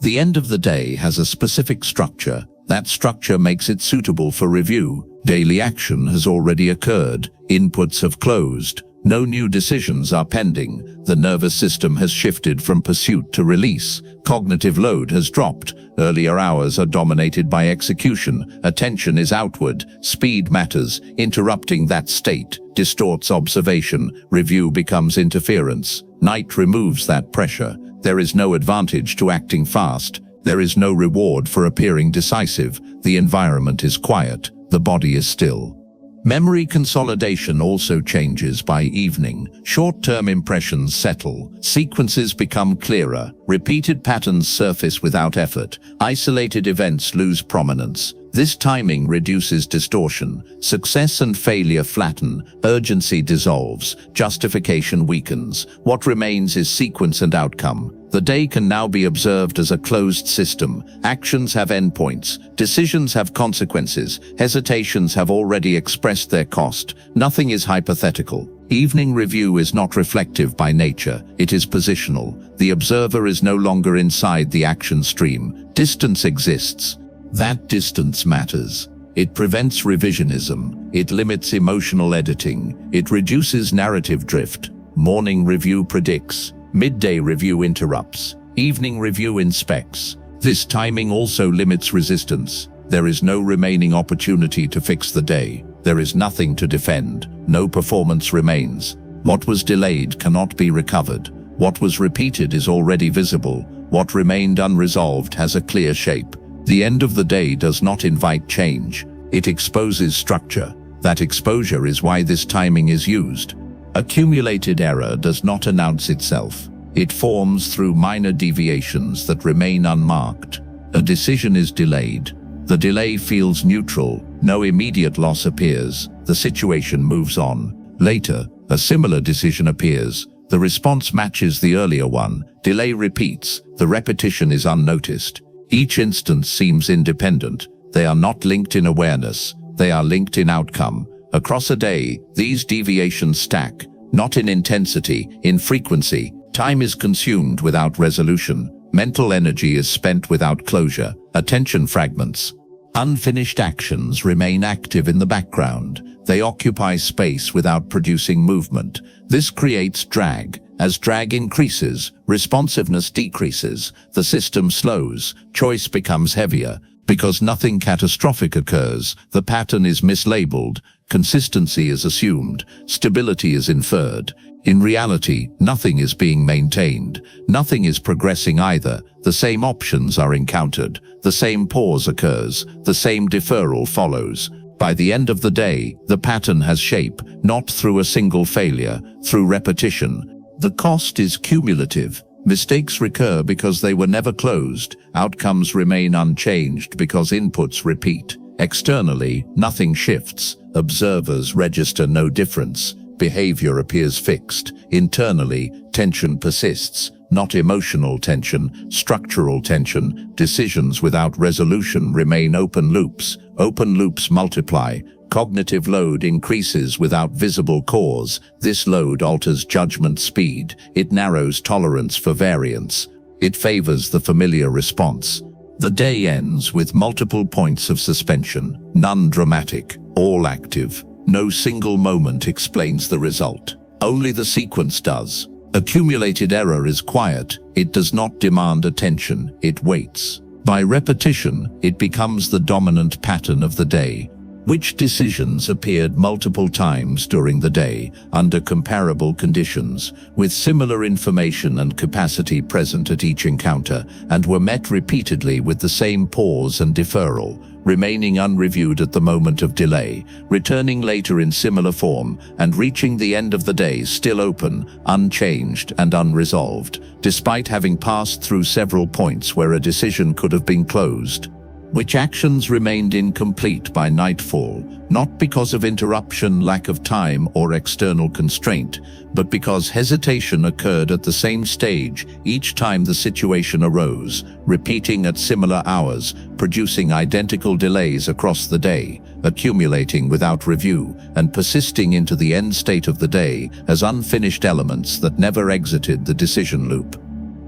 The end of the day has a specific structure. That structure makes it suitable for review. Daily action has already occurred. Inputs have closed. No new decisions are pending. The nervous system has shifted from pursuit to release. Cognitive load has dropped. Earlier hours are dominated by execution. Attention is outward. Speed matters. Interrupting that state distorts observation. Review becomes interference. Night removes that pressure. There is no advantage to acting fast. There is no reward for appearing decisive. The environment is quiet. The body is still. Memory consolidation also changes by evening. Short-term impressions settle. Sequences become clearer. Repeated patterns surface without effort. Isolated events lose prominence. This timing reduces distortion. Success and failure flatten. Urgency dissolves. Justification weakens. What remains is sequence and outcome. The day can now be observed as a closed system. Actions have endpoints. Decisions have consequences. Hesitations have already expressed their cost. Nothing is hypothetical. Evening review is not reflective by nature. It is positional. The observer is no longer inside the action stream. Distance exists. That distance matters. It prevents revisionism. It limits emotional editing. It reduces narrative drift. Morning review predicts. Midday review interrupts. Evening review inspects. This timing also limits resistance. There is no remaining opportunity to fix the day. There is nothing to defend. No performance remains. What was delayed cannot be recovered. What was repeated is already visible. What remained unresolved has a clear shape. The end of the day does not invite change. It exposes structure. That exposure is why this timing is used. Accumulated error does not announce itself. It forms through minor deviations that remain unmarked. A decision is delayed. The delay feels neutral. No immediate loss appears. The situation moves on. Later, a similar decision appears. The response matches the earlier one. Delay repeats. The repetition is unnoticed. Each instance seems independent. They are not linked in awareness. They are linked in outcome. Across a day, these deviations stack, not in intensity, in frequency. Time is consumed without resolution. Mental energy is spent without closure. Attention fragments. Unfinished actions remain active in the background. They occupy space without producing movement. This creates drag. As drag increases, responsiveness decreases. The system slows. Choice becomes heavier. Because nothing catastrophic occurs, the pattern is mislabeled. Consistency is assumed. Stability is inferred. In reality, nothing is being maintained. Nothing is progressing either. The same options are encountered. The same pause occurs. The same deferral follows. By the end of the day, the pattern has shape, not through a single failure, through repetition. The cost is cumulative. Mistakes recur because they were never closed. Outcomes remain unchanged because inputs repeat. Externally, nothing shifts. Observers register no difference. Behavior appears fixed. Internally, tension persists. Not emotional tension, structural tension. Decisions without resolution remain open loops. Open loops multiply. Cognitive load increases without visible cause. This load alters judgment speed. It narrows tolerance for variance. It favors the familiar response. The day ends with multiple points of suspension, none dramatic, all active. No single moment explains the result. Only the sequence does. Accumulated error is quiet. It does not demand attention. It waits. By repetition, it becomes the dominant pattern of the day. Which decisions appeared multiple times during the day, under comparable conditions, with similar information and capacity present at each encounter, and were met repeatedly with the same pause and deferral, remaining unreviewed at the moment of delay, returning later in similar form, and reaching the end of the day still open, unchanged and unresolved, despite having passed through several points where a decision could have been closed. Which actions remained incomplete by nightfall, not because of interruption, lack of time, or external constraint, but because hesitation occurred at the same stage each time the situation arose, repeating at similar hours, producing identical delays across the day, accumulating without review, and persisting into the end state of the day as unfinished elements that never exited the decision loop.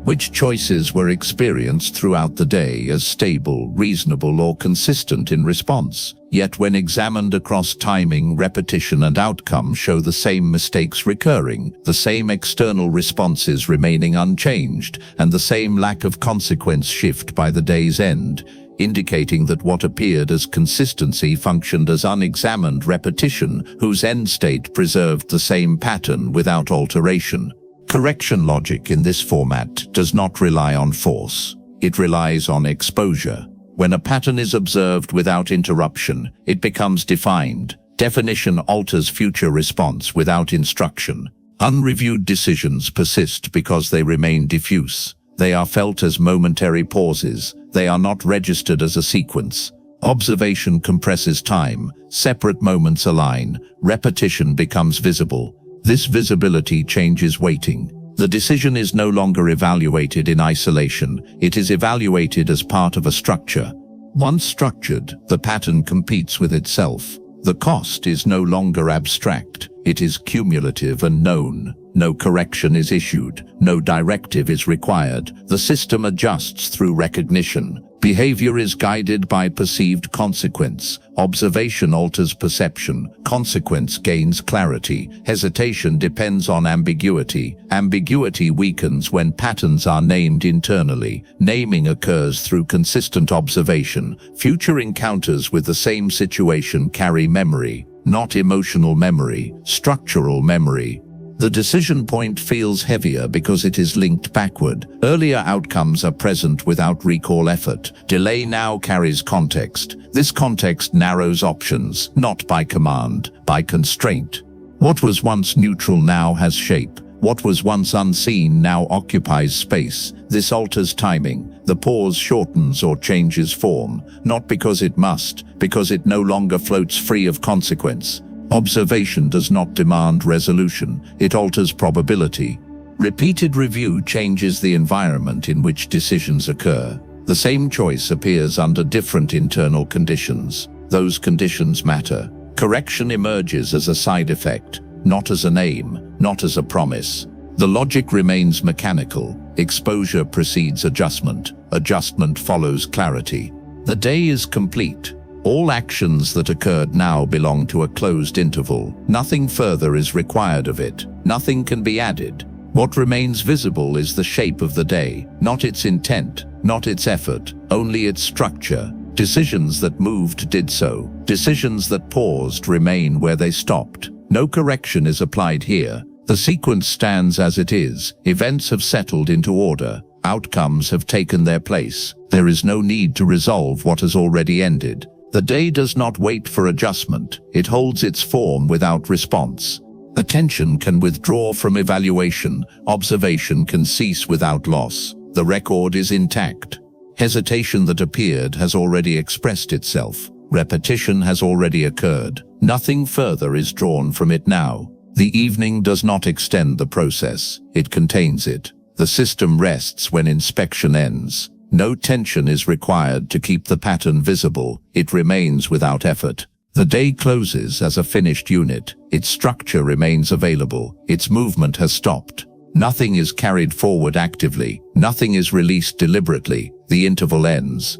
Which choices were experienced throughout the day as stable, reasonable, or consistent in response? Yet when examined across timing, repetition, and outcome show the same mistakes recurring, the same external responses remaining unchanged, and the same lack of consequence shift by the day's end, indicating that what appeared as consistency functioned as unexamined repetition, whose end state preserved the same pattern without alteration. Correction logic in this format does not rely on force. It relies on exposure. When a pattern is observed without interruption, it becomes defined. Definition alters future response without instruction. Unreviewed decisions persist because they remain diffuse. They are felt as momentary pauses. They are not registered as a sequence. Observation compresses time. Separate moments align. Repetition becomes visible. This visibility changes weighting. The decision is no longer evaluated in isolation. It is evaluated as part of a structure. Once structured, the pattern competes with itself. The cost is no longer abstract. It is cumulative and known. No correction is issued. No directive is required. The system adjusts through recognition. Behavior is guided by perceived consequence. Observation alters perception. Consequence gains clarity. Hesitation depends on ambiguity. Ambiguity weakens when patterns are named internally. Naming occurs through consistent observation. Future encounters with the same situation carry memory, not emotional memory, structural memory. The decision point feels heavier because it is linked backward. Earlier outcomes are present without recall effort. Delay now carries context. This context narrows options, not by command, by constraint. What was once neutral now has shape. What was once unseen now occupies space. This alters timing. The pause shortens or changes form, not because it must, because it no longer floats free of consequence. Observation does not demand resolution, it alters probability. Repeated review changes the environment in which decisions occur. The same choice appears under different internal conditions. Those conditions matter. Correction emerges as a side effect, not as an aim, not as a promise. The logic remains mechanical. Exposure precedes adjustment. Adjustment follows clarity. The day is complete. All actions that occurred now belong to a closed interval. Nothing further is required of it. Nothing can be added. What remains visible is the shape of the day, not its intent, not its effort, only its structure. Decisions that moved did so. Decisions that paused remain where they stopped. No correction is applied here. The sequence stands as it is. Events have settled into order. Outcomes have taken their place. There is no need to resolve what has already ended. The day does not wait for adjustment. It holds its form without response. Attention can withdraw from evaluation. Observation can cease without loss. The record is intact. Hesitation that appeared has already expressed itself. Repetition has already occurred. Nothing further is drawn from it now. The evening does not extend the process. It contains it. The system rests when inspection ends. No tension is required to keep the pattern visible. It remains without effort. The day closes as a finished unit. Its structure remains available. Its movement has stopped. Nothing is carried forward actively. Nothing is released deliberately. The interval ends.